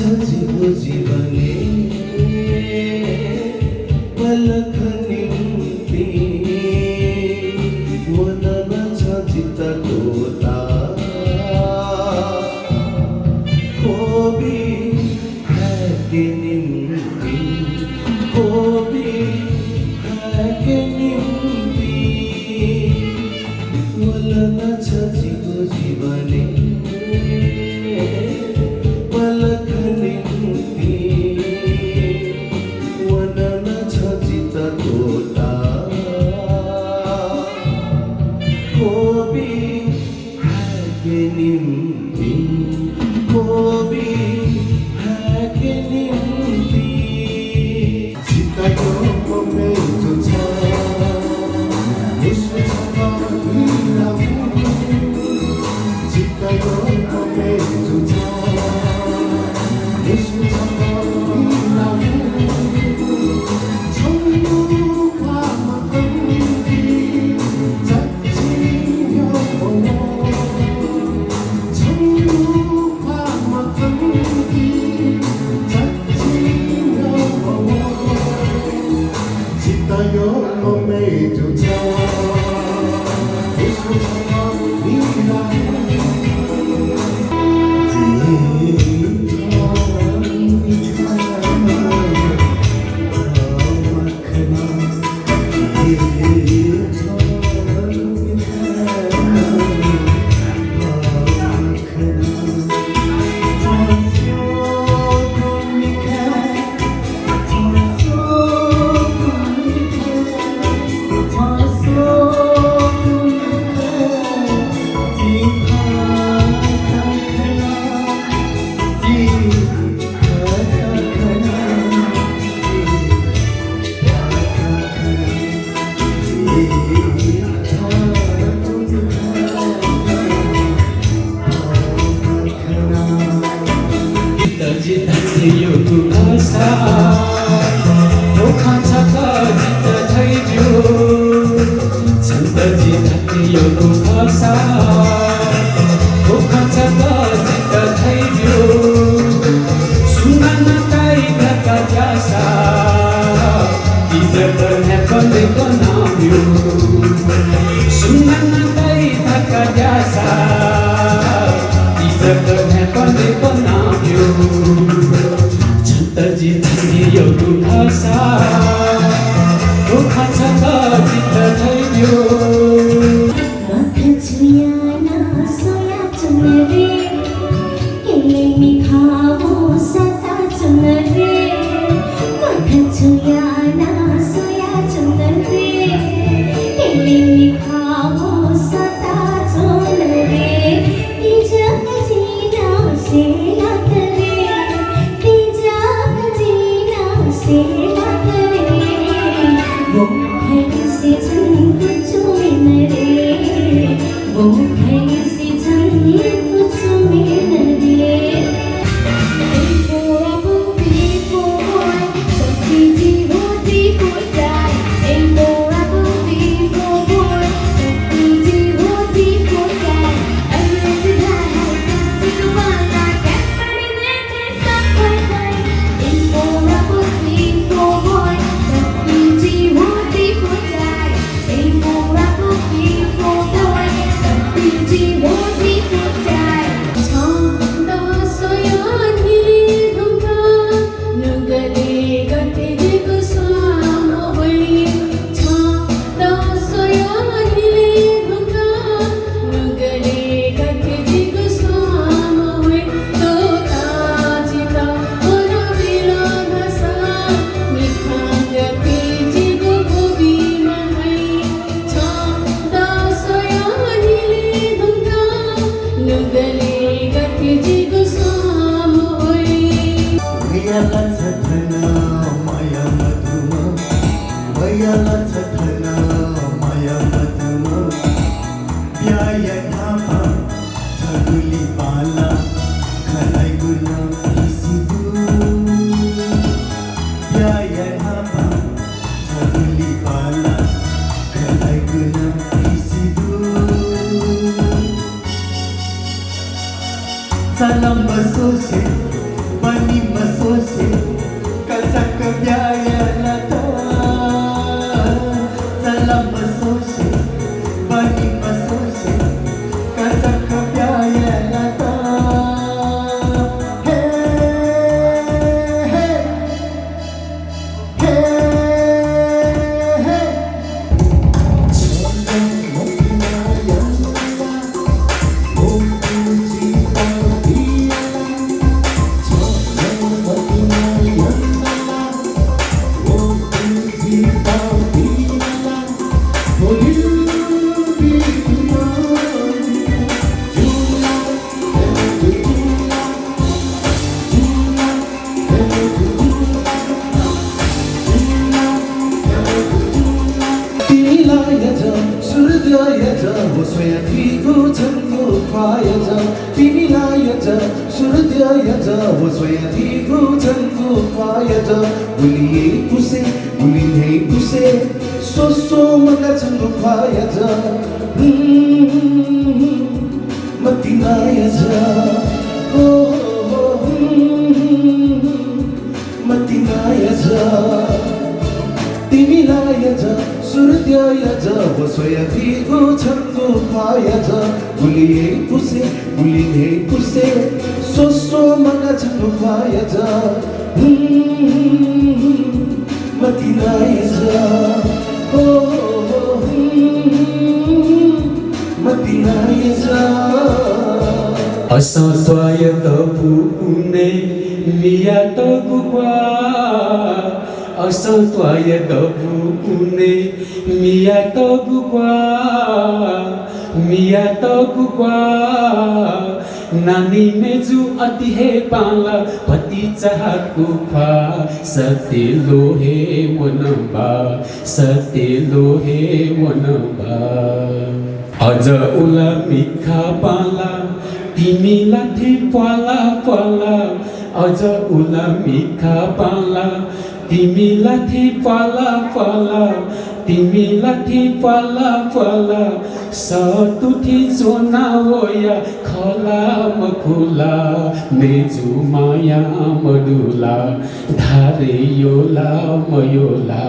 जीवने पलक निम्ति मनन चित्त तोता खोबी है के निम्ति खोबी है के निम्ति मनन जीवने Salam bersusi pani masose kasaka biaya lata salam masose pani masose kasaka biaya lata hey hey hey hey我虽然屁股撑不快着，替你来着，是的着，我虽然屁股撑不快着，不离不舍，不离黑不舍，说说我那撑不快着，mati来着，mati来着。तिमी लायज सुरत्यायज वो स्वयं को छंदो खायज बुलिए पुसे बुलिए पुसे सोसो मना छंदो खायज मति लायज ओ मति lies Asa toya topune miya tokukwa Asa toya topune miya tokukwa Nani meju ati he pala pati chahaku pha Satilo he wanamba Aja ula mikha pala Timi lathi pala Aja ula mikha pala Timi lathi pala Satu thi zona oya Khala makula Meju maya madula Dhare yola mayola